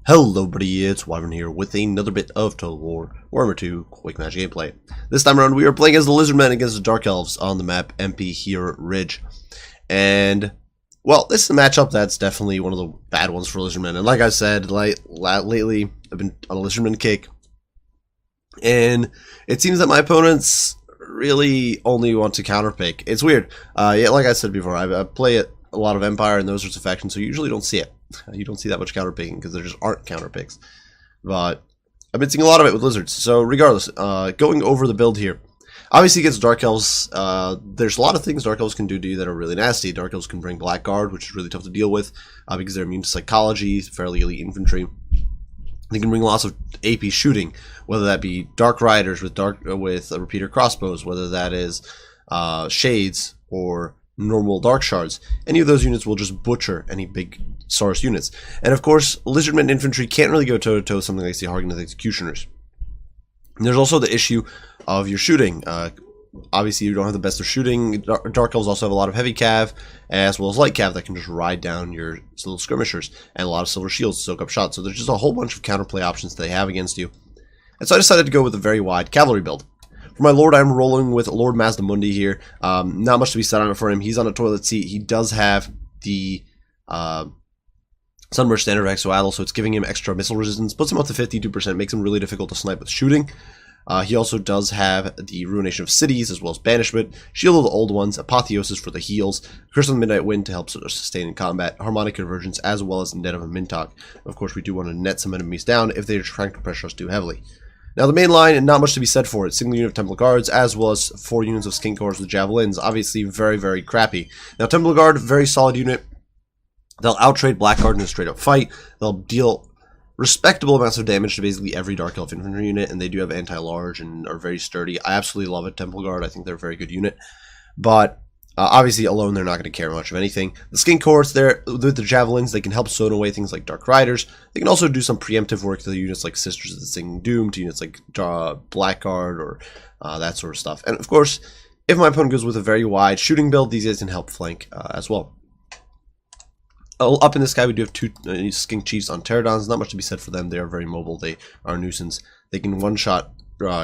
Hello buddy, it's Wyvern here with another bit of Total War Warhammer 2 Quick Match gameplay. This time around we are playing as the Lizardmen against the Dark Elves on the map MP here Ridge. And, well, this is a matchup that's definitely one of the bad ones for Lizardmen. And like I said, lately I've been on a Lizardmen kick. And it seems that my opponents really only want to counterpick. It's weird. Yeah, like I said before, I play a lot of Empire and those sorts of factions, so you usually don't see it. You don't see that much counterpicking because there just aren't counterpicks. But I've been seeing a lot of it with Lizards. So regardless, going over the build here. Obviously against Dark Elves, there's a lot of things Dark Elves can do to you that are really nasty. Dark Elves can bring Blackguard, which is really tough to deal with because they're immune to psychology, fairly elite infantry. They can bring lots of AP shooting, whether that be Dark Riders with repeater crossbows, whether that is Shades or normal Dark Shards. Any of those units will just butcher any big Saurus units. And of course, Lizardmen infantry can't really go toe-to-toe with something like the Hargneth Executioners. And there's also the issue of your shooting. Obviously, you don't have the best of shooting. Dark Elves also have a lot of heavy cav, as well as light cav that can just ride down your little skirmishers, and a lot of silver shields to soak up shots. So there's just a whole bunch of counterplay options they have against you. And so I decided to go with a very wide cavalry build. For my Lord, I'm rolling with Lord Mazdamundi here. Not much to be said on it for him. He's on a toilet seat. He does have the Sunburst Standard Exoatl, so it's giving him extra missile resistance. Puts him up to 52%, makes him really difficult to snipe with shooting. He also does have the Ruination of Cities, as well as Banishment, Shield of the Old Ones, Apotheosis for the heals, Curse of the Midnight Wind to help sustain in combat, Harmonic Convergence, as well as Net of a Mintok. Of course, we do want to net some enemies down if they're trying to pressure us too heavily. Now, the main line, not much to be said for it. Single unit of Temple Guards, as well as 4 units of Skink Cores with Javelins. Obviously, very, very crappy. Now, Temple Guard, very solid unit. They'll outtrade Blackguard in a straight-up fight. They'll deal respectable amounts of damage to basically every Dark Elf infantry unit, and they do have anti-large and are very sturdy. I absolutely love it, Temple Guard. I think they're a very good unit. But obviously, alone, they're not going to care much of anything. The Skink Cores, there with the Javelins, they can help zone away things like Dark Riders. They can also do some preemptive work to the units like Sisters of the Singing Doom, to units like Blackguard, or that sort of stuff. And of course, if my opponent goes with a very wide shooting build, these guys can help flank as well. Up in the sky, we do have 2 Skink Chiefs on Pterodons. Not much to be said for them. They are very mobile. They are a nuisance. They can one-shot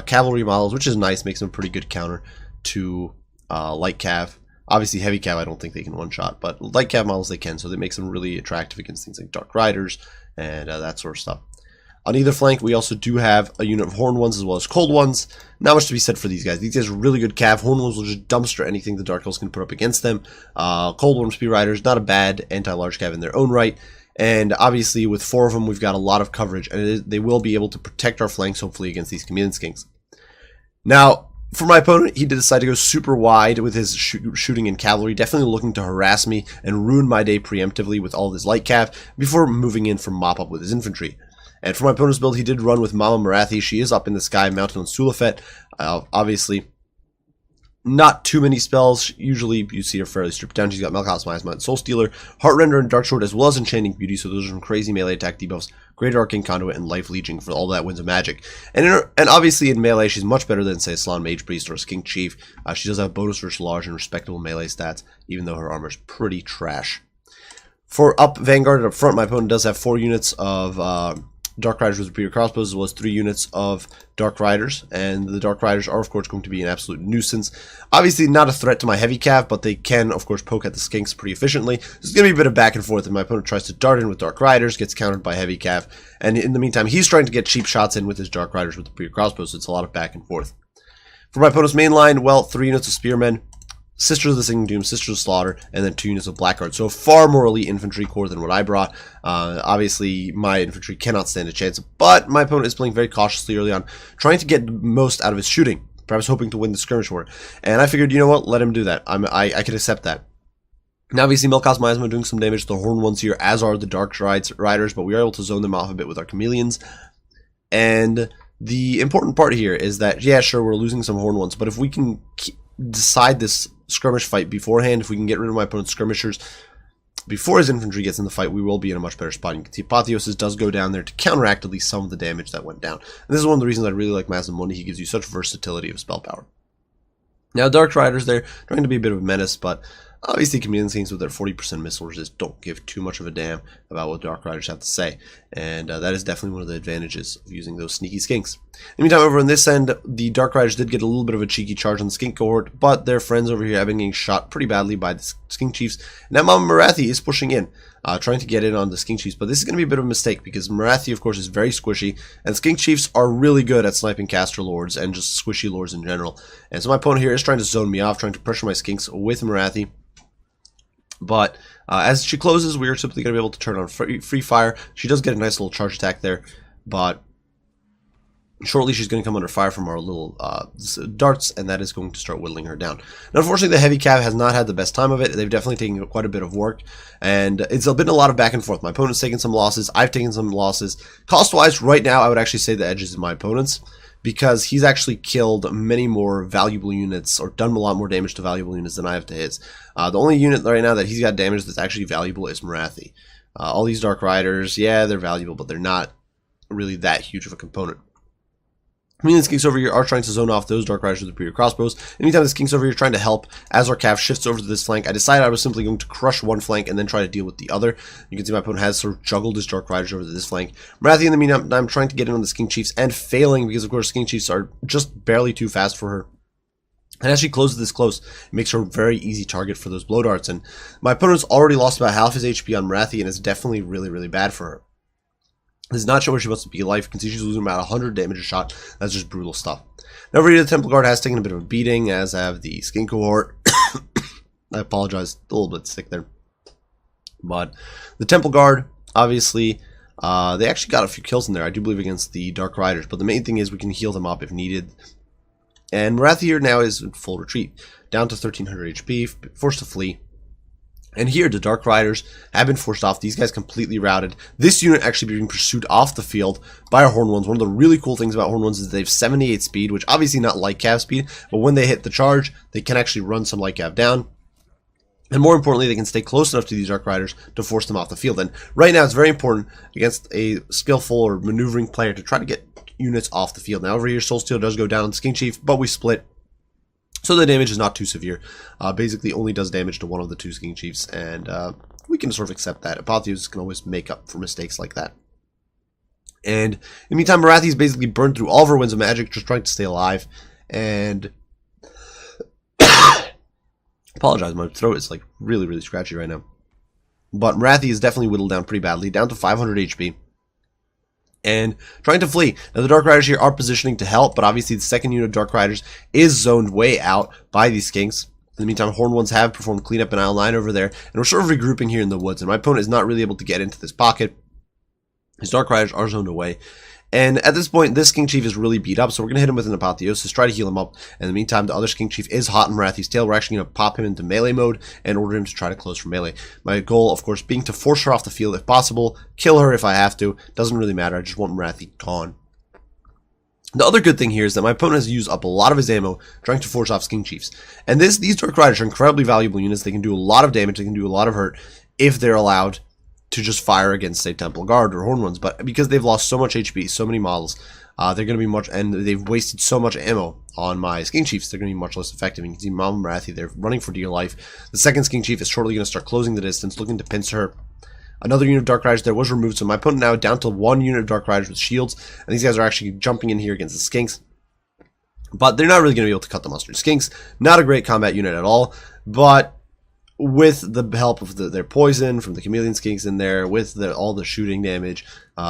cavalry models, which is nice. Makes them a pretty good counter to light cav. Obviously, heavy cav, I don't think they can one-shot, but light cav models they can, so that makes them really attractive against things like Dark Riders and that sort of stuff. On either flank, we also do have a unit of Horned Ones as well as Cold Ones. Not much to be said for these guys. These guys are really good cav. Horned Ones will just dumpster anything the Dark Elves can put up against them. Cold Worm Spear Riders, not a bad anti-large cav in their own right. And obviously, with 4 of them, we've got a lot of coverage, and they will be able to protect our flanks, hopefully, against these Chameleon Skinks. Now, for my opponent, he did decide to go super wide with his shooting and cavalry, definitely looking to harass me and ruin my day preemptively with all of his light cav before moving in for mop-up with his infantry. And for my opponent's build, he did run with Mama Marathi. She is up in the sky, mounted on Sulafet. Obviously, not too many spells. Usually, you see her fairly stripped down. She's got Melkos Miasma and Soul Stealer, Heartrender and Dark Sword, as well as Enchanting Beauty. So those are some crazy melee attack debuffs. Greater Arcane Conduit and Life Leeching for all that Winds of Magic. And obviously in melee, she's much better than, say, a Salon Mage Priest or a Skink Chief. She does have bonus versus large and respectable melee stats, even though her armor is pretty trash. For up Vanguard and up front, my opponent does have 4 units of Dark Riders with repeater crossbows, as well as 3 units of Dark Riders, and the Dark Riders are, of course, going to be an absolute nuisance. Obviously, not a threat to my heavy cav, but they can, of course, poke at the Skinks pretty efficiently. There's going to be a bit of back and forth, and my opponent tries to dart in with Dark Riders, gets countered by heavy cav, and in the meantime, he's trying to get cheap shots in with his Dark Riders with the repeater crossbows, so it's a lot of back and forth. For my opponent's main line, well, 3 units of Spearmen, Sisters of the Singing Doom, Sisters of Slaughter, and then 2 units of Blackguard. So far more elite infantry core than what I brought. Obviously, my infantry cannot stand a chance, but my opponent is playing very cautiously early on, trying to get the most out of his shooting, perhaps hoping to win the skirmish war. And I figured, you know what, let him do that. I can accept that. Now, obviously, Melkos Miasma doing some damage to the Horned Ones here, as are the Dark Riders, but we are able to zone them off a bit with our Chameleons. And the important part here is that, yeah, sure, we're losing some Horned Ones, but if we can decide this skirmish fight beforehand, if we can get rid of my opponent's skirmishers before his infantry gets in the fight, we will be in a much better spot. You can see Apotheosis does go down there to counteract at least some of the damage that went down. And this is one of the reasons I really like Mazdamundi. He gives you such versatility of spell power. Now, Dark Riders, they're trying to be a bit of a menace, but Obviously, Chameleon Skinks with their 40% missile resist don't give too much of a damn about what Dark Riders have to say, and that is definitely one of the advantages of using those sneaky Skinks. In the meantime, over on this end, the Dark Riders did get a little bit of a cheeky charge on the Skink cohort, but their friends over here have been getting shot pretty badly by the Skink Chiefs. Now Mama Marathi is pushing in, trying to get in on the Skink Chiefs, but this is going to be a bit of a mistake because Marathi, of course, is very squishy, and Skink Chiefs are really good at sniping caster lords and just squishy lords in general. And so my opponent here is trying to zone me off, trying to pressure my Skinks with Marathi. But as she closes, we are simply going to be able to turn on free fire. She does get a nice little charge attack there, but shortly she's going to come under fire from our little darts, and that is going to start whittling her down. Now, unfortunately, the heavy cav has not had the best time of it. They've definitely taken quite a bit of work, and it's been a lot of back and forth. My opponent's taken some losses. I've taken some losses. Cost-wise, right now, I would actually say the edge is in my opponent's, because he's actually killed many more valuable units, or done a lot more damage to valuable units than I have to his. The only unit right now that he's got damage that's actually valuable is Marathi. All these Dark Riders, yeah, they're valuable, but they're not really that huge of a component. Chameleon Skinks over here are trying to zone off those Dark Riders with superior crossbows. Anytime the Skinks over here trying to help, as our cav shifts over to this flank, I decided I was simply going to crush one flank and then try to deal with the other. You can see my opponent has sort of juggled his Dark Riders over to this flank. Marathi, in the meantime, I'm trying to get in on the Skink Chiefs and failing because, of course, Skink Chiefs are just barely too fast for her. And as she closes this close, it makes her a very easy target for those blow darts. And my opponent's already lost about half his HP on Marathi, and it's definitely really, really bad for her. This is not showing where she wants to be alive. You can see she's losing about 100 damage a shot. That's just brutal stuff. Now over here, the Temple Guard has taken a bit of a beating, as have the Skink cohort. I apologize, a little bit sick there. But the Temple Guard, obviously, they actually got a few kills in there, I do believe, against the Dark Riders. But the main thing is we can heal them up if needed. And Marathi here now is in full retreat, down to 1300 HP, forced to flee. And here, the Dark Riders have been forced off. These guys completely routed. This unit actually being pursued off the field by our Horn Ones. One of the really cool things about Horn Ones is they have 78 speed, which obviously not light cav speed, but when they hit the charge, they can actually run some light cav down. And more importantly, they can stay close enough to these Dark Riders to force them off the field. And right now, it's very important against a skillful or maneuvering player to try to get units off the field. Now, over here, Soul Steel does go down, Skink Chief, but we split. So the damage is not too severe. Basically only does damage to one of the two Skink Chiefs, and we can sort of accept that. Apotheosis can always make up for mistakes like that. And in the meantime, Marathi's basically burned through all of her winds of magic, just trying to stay alive. And apologize, my throat is like really, really scratchy right now. But Marathi is definitely whittled down pretty badly, down to 500 HP. And trying to flee. Now the Dark Riders here are positioning to help, but obviously the second unit of Dark Riders is zoned way out by these Skinks. In the meantime, Horned Ones have performed cleanup in aisle 9 over there, and we're sort of regrouping here in the woods, and my opponent is not really able to get into this pocket. His Dark Riders are zoned away. And at this point, this Skink Chief is really beat up, so we're going to hit him with an Apotheosis, try to heal him up. And in the meantime, the other Skink Chief is hot in Marathi's tail. We're actually going to pop him into melee mode and order him to try to close for melee. My goal, of course, being to force her off the field if possible, kill her if I have to. Doesn't really matter, I just want Marathi gone. The other good thing here is that my opponent has used up a lot of his ammo trying to force off Skink Chiefs. And these Dark Riders are incredibly valuable units. They can do a lot of damage, they can do a lot of hurt if they're allowed to just fire against, say, Temple Guard or Horn Ones. But because they've lost so much HP, so many models, they're going to be much, and they've wasted so much ammo on my Skink Chiefs, they're going to be much less effective. You can see Mama Marathi, they're running for dear life. The second Skink Chief is shortly going to start closing the distance, looking to pincer her. Another unit of Dark Riders there was removed, so my opponent now down to one unit of Dark Riders with shields, and these guys are actually jumping in here against the Skinks. But they're not really going to be able to cut the mustard. Skinks, not a great combat unit at all, but with the help of their poison from the Chameleon Skinks in there, with all the shooting damage,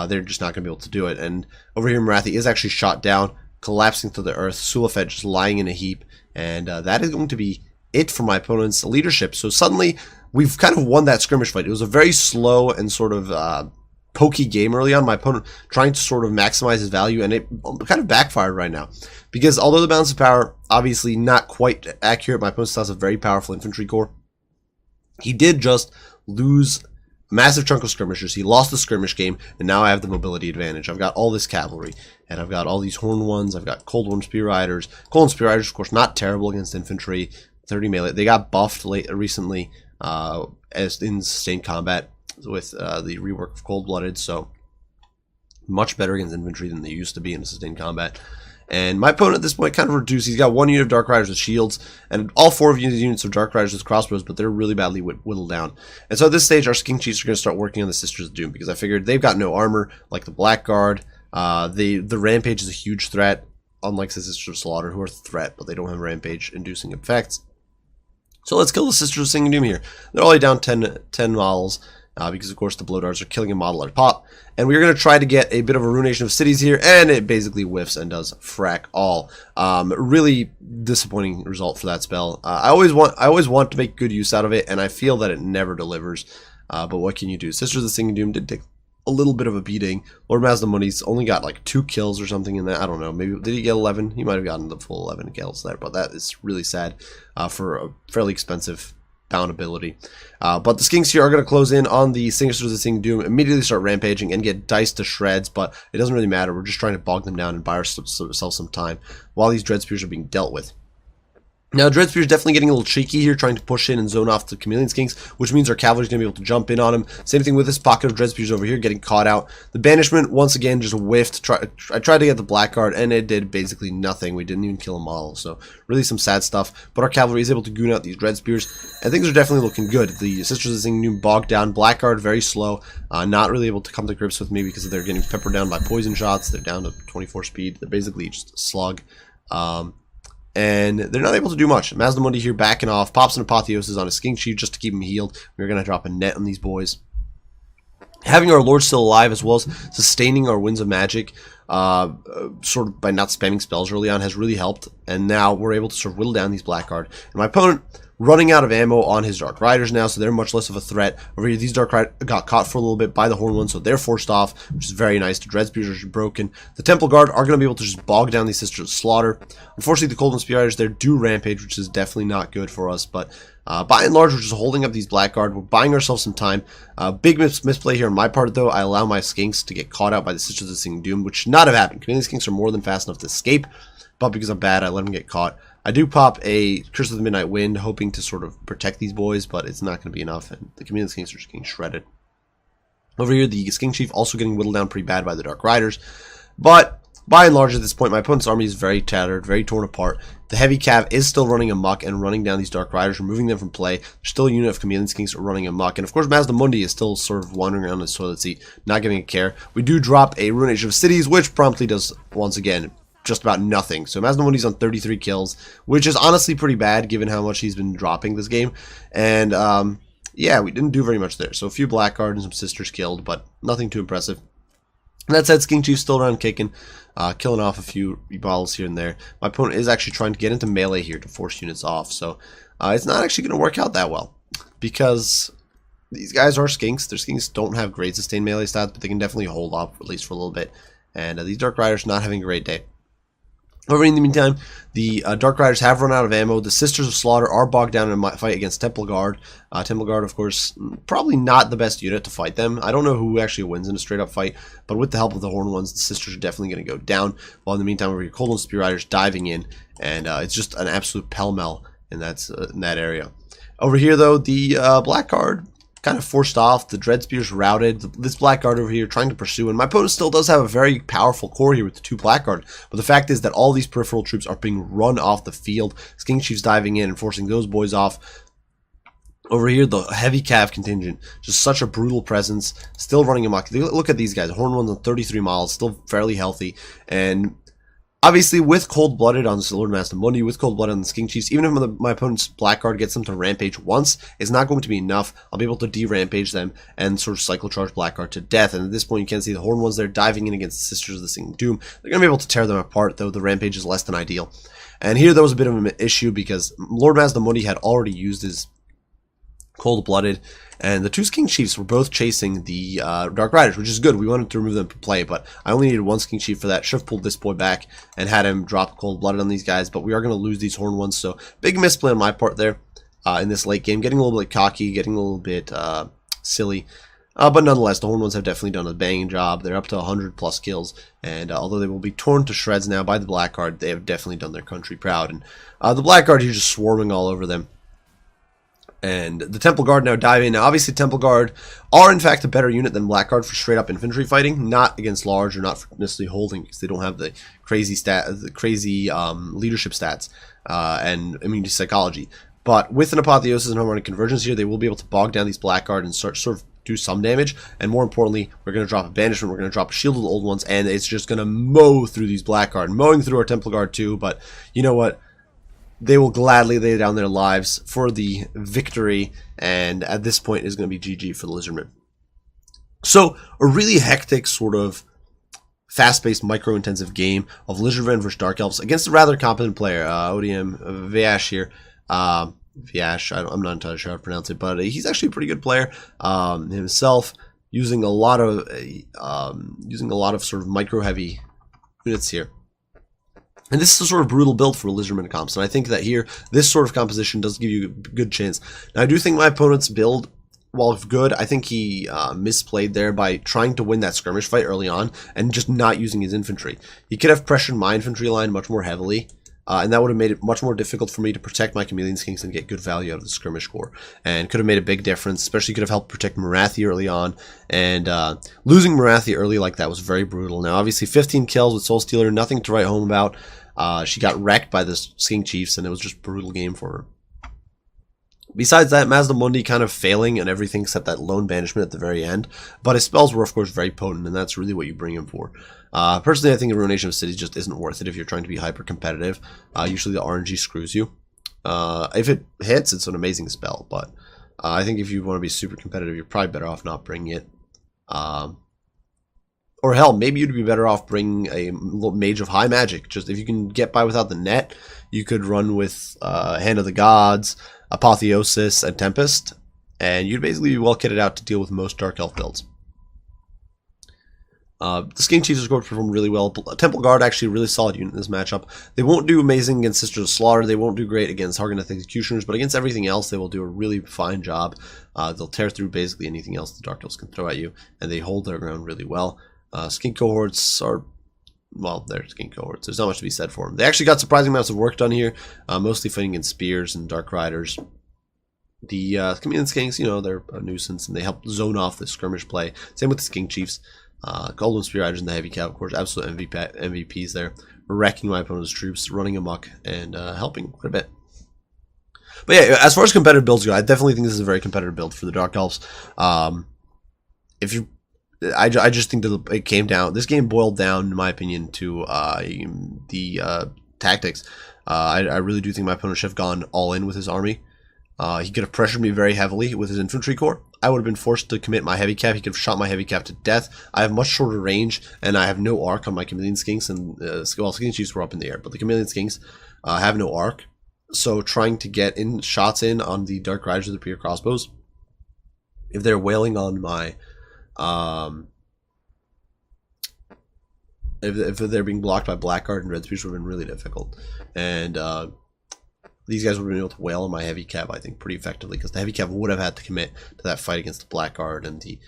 they're just not going to be able to do it. And over here, Marathi is actually shot down, collapsing to the earth, Sulafed just lying in a heap, and that is going to be it for my opponent's leadership. So suddenly, we've kind of won that skirmish fight. It was a very slow and sort of pokey game early on. My opponent trying to sort of maximize his value, and it kind of backfired right now. Because although the balance of power, obviously not quite accurate, my opponent still has a very powerful infantry corps. He did just lose a massive chunk of skirmishers. He lost the skirmish game, and now I have the mobility advantage. I've got all this cavalry, and I've got all these Horned Ones. I've got Cold Worm Spear Riders. Cold Worm Spear Riders, of course, not terrible against infantry. 30 melee. They got buffed recently as in sustained combat with the rework of Cold Blooded, so much better against infantry than they used to be in sustained combat. And my opponent at this point kind of reduced. He's got 1 unit of Dark Riders with shields, and all 4 of his units of Dark Riders with crossbows, but they're really badly whittled down. And so at this stage, our King Chiefs are going to start working on the Sisters of Doom, because I figured they've got no armor, like the Blackguard. The Rampage is a huge threat, unlike the Sisters of Slaughter, who are a threat, but they don't have Rampage-inducing effects. So let's kill the Sisters of Singing Doom here. They're only down 10 models. Because, of course, the Blow Darts are killing a model at a pop. And we're going to try to get a bit of a Ruination of Cities here, and it basically whiffs and does frack all. Really disappointing result for that spell. I always want to make good use out of it, and I feel that it never delivers. But what can you do? Sisters of the Singing Doom did take a little bit of a beating. Lord Mazdamundi's only got like 2 kills or something in that. I don't know. Maybe did he get 11? He might have gotten the full 11 kills there, but that is really sad for a fairly expensive bound ability. But the Skinks here are going to close in on the Sisters of the Singing Doom, immediately start rampaging and get diced to shreds, but it doesn't really matter. We're just trying to bog them down and buy ourselves some time while these Dread Spears are being dealt with. Now, Dread Spear is definitely getting a little cheeky here, trying to push in and zone off the Chameleon Skinks, which means our cavalry is going to be able to jump in on him. Same thing with this pocket of Dread Spears over here, getting caught out. The Banishment, once again, just whiffed. I tried to get the Blackguard, and it did basically nothing. We didn't even kill a model, so really some sad stuff. But our cavalry is able to goon out these Dread Spears, and things are definitely looking good. The Sisters of the Singing Doom bogged down. Blackguard, very slow, not really able to come to grips with me because they're getting peppered down by poison shots. They're down to 24 speed. They're basically just a slug. And they're not able to do much. Mazdamundi here backing off, pops an Apotheosis on his Skink Chief just to keep him healed. We're going to drop a net on these boys. Having our Lord still alive, as well as sustaining our Winds of Magic, sort of by not spamming spells early on, has really helped. And now we're able to sort of whittle down these Blackguard. And my opponent running out of ammo on his Dark Riders now, so they're much less of a threat. Over here, these Dark Riders got caught for a little bit by the Horn ones, so they're forced off, which is very nice. The Dread Spears are broken. The Temple Guard are going to be able to just bog down these Sisters of Slaughter. Unfortunately, the Cold and Spear Riders, they do Rampage, which is definitely not good for us, but by and large, we're just holding up these Blackguard. We're buying ourselves some time. Big misplay here on my part, though. I allow my Skinks to get caught out by the Sisters of the Singing Doom, which should not have happened. Chameleon Skinks are more than fast enough to escape, but because I'm bad, I let them get caught. I do pop a Curse of the Midnight Wind, hoping to sort of protect these boys, but it's not going to be enough, and the Chameleon Skinks are just getting shredded. Over here, the Skink Chief also getting whittled down pretty bad by the Dark Riders, but by and large at this point, my opponent's army is very tattered, very torn apart. The Heavy Cav is still running amok and running down these Dark Riders, removing them from play. There's still a unit of Chameleon Skinks running amok, and of course Mazdamundi is still sort of wandering around his toilet seat, not giving a care. We do drop a Ruination of Cities, which promptly does, once again, just about nothing. So Mazdamundi's on 33 kills, which is honestly pretty bad given how much he's been dropping this game. And yeah, we didn't do very much there. So a few Blackguard and some Sisters killed, but nothing too impressive. That said, Skink Chief's still around kicking, killing off a few bottles here and there. My opponent is actually trying to get into melee here to force units off. So it's not actually going to work out that well, because these guys are Skinks. Their Skinks don't have great sustained melee stats, but they can definitely hold up, at least for a little bit. And these Dark Riders not having a great day. Over in the meantime, the Dark Riders have run out of ammo. The Sisters of Slaughter are bogged down in a fight against Temple Guard. Temple Guard, of course, probably not the best unit to fight them. I don't know who actually wins in a straight-up fight, but with the help of the Horn ones, the Sisters are definitely going to go down. While in the meantime, over here, Cold and Spear Riders diving in, and it's just an absolute pell-mell in that area. Over here, though, the Blackguard kind of forced off. The Dread Spears routed. This Blackguard over here trying to pursue, and my opponent still does have a very powerful core here with the 2 Blackguard, but the fact is that all these peripheral troops are being run off the field. Skink Chief's diving in and forcing those boys off. Over here, the Heavy Cav contingent, just such a brutal presence, still running amok. Look at these guys. Horn ones on 33 miles, still fairly healthy, and obviously, with Cold-Blooded on Lord Mazdamundi, with Cold-Blooded on the Skink Chiefs, even if my opponent's Blackguard gets them to Rampage once, it's not going to be enough. I'll be able to de-Rampage them and sort of Cycle Charge Blackguard to death. And at this point, you can see the Horn ones there diving in against the Sisters of the Singing Doom. They're going to be able to tear them apart, though the Rampage is less than ideal. And here, there was a bit of an issue because Lord Mazdamundi had already used his Cold-Blooded, and the 2 Skink Chiefs were both chasing the Dark Riders, which is good. We wanted to remove them from play, but I only needed 1 Skink Chief for that. Should have pulled this boy back and had him drop Cold-Blooded on these guys, but we are going to lose these Horn ones, so big misplay on my part there in this late game. Getting a little bit cocky, getting a little bit silly, but nonetheless, the Horn ones have definitely done a banging job. They're up to 100 plus kills, and although they will be torn to shreds now by the Blackguard, they have definitely done their country proud. And the Blackguard here just swarming all over them. And the Temple Guard now dive in. Now, obviously, Temple Guard are, in fact, a better unit than Blackguard for straight-up infantry fighting. Not against large or not for necessarily holding, because they don't have the crazy leadership stats and immunity psychology. But with an Apotheosis and Harmonic Convergence here, they will be able to bog down these Blackguard and sort of do some damage. And more importantly, we're going to drop a Banishment, we're going to drop a Shield of the Old Ones, and it's just going to mow through these Blackguard. Mowing through our Temple Guard too, but you know what? They will gladly lay down their lives for the victory, and at this point is going to be GG for the Lizardmen. So, a really hectic sort of fast-paced, micro-intensive game of Lizardmen versus Dark Elves against a rather competent player, ODM Vyash here. Vyash, I'm not entirely sure how to pronounce it, but he's actually a pretty good player himself, using a lot of sort of micro-heavy units here. And this is a sort of brutal build for Lizardmen comps, and I think that here, this sort of composition does give you a good chance. Now, I do think my opponent's build, while good, I think he misplayed there by trying to win that skirmish fight early on and just not using his infantry. He could have pressured my infantry line much more heavily, and that would have made it much more difficult for me to protect my Chameleon Skinks and get good value out of the skirmish core. And could have made a big difference, especially could have helped protect Marathi early on. And losing Marathi early like that was very brutal. Now, obviously, 15 kills with Soul Stealer, nothing to write home about. She got wrecked by the Skink Chiefs, and it was just a brutal game for her. Besides that, Mazdamundi kind of failing and everything except that lone banishment at the very end. But his spells were, of course, very potent, and that's really what you bring him for. Personally, I think the Ruination of Cities just isn't worth it if you're trying to be hyper-competitive. Usually the RNG screws you. If it hits, it's an amazing spell, but I think if you want to be super competitive, you're probably better off not bringing it. Or hell, maybe you'd be better off bringing a Mage of High Magic. Just if you can get by without the net, you could run with Hand of the Gods, Apotheosis, and Tempest, and you'd basically be well kitted out to deal with most Dark Elf builds. The Skink Chiefs are going to perform really well. Temple Guard actually a really solid unit in this matchup. They won't do amazing against Sisters of Slaughter. They won't do great against Hargoneth Executioners, but against everything else, they will do a really fine job. They'll tear through basically anything else the Dark Elves can throw at you, and they hold their ground really well. Skink cohorts are, well, they're Skink cohorts. There's not much to be said for them. They actually got surprising amounts of work done here, mostly fighting against Spears and Dark Riders. The Chameleon Skinks, you know, they're a nuisance, and they help zone off the skirmish play. Same with the Skink Chiefs. Golden Spear Riders and the Heavy Cav, of course, absolute MVPs there. Wrecking my opponent's troops, running amok, and helping quite a bit. But yeah, as far as competitive builds go, I definitely think this is a very competitive build for the Dark Elves. If you I just think that it came down. This game boiled down, in my opinion, to the tactics. I really do think my opponent should have gone all in with his army. He could have pressured me very heavily with his infantry corps. I would have been forced to commit my heavy cav. He could have shot my heavy cav to death. I have much shorter range, and I have no arc on my Chameleon Skinks. And well, Skink Chiefs were up in the air, but the Chameleon Skinks have no arc. So trying to get in shots in on the Dark Riders with the Prior Crossbows, if they're wailing on my if they're being blocked by Blackguard and Red Spears, would have been really difficult. And these guys would have been able to wail on my heavy cav, I think, pretty effectively, because the heavy cav would have had to commit to that fight against the Blackguard and the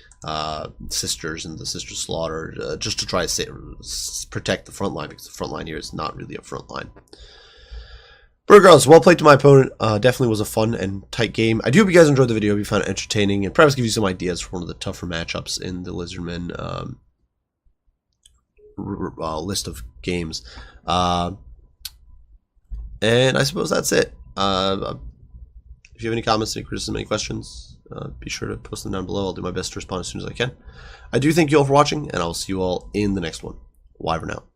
Sisters and the Sister Slaughter, just to try to protect the front line, because the front line here is not really a front line. But regardless, well played to my opponent. Definitely was a fun and tight game. I do hope you guys enjoyed the video. Hope you found it entertaining, and perhaps give you some ideas for one of the tougher matchups in the Lizardmen list of games. And I suppose that's it. If you have any comments, any criticism, any questions, be sure to post them down below. I'll do my best to respond as soon as I can. I do thank you all for watching, and I'll see you all in the next one. Wyvern out.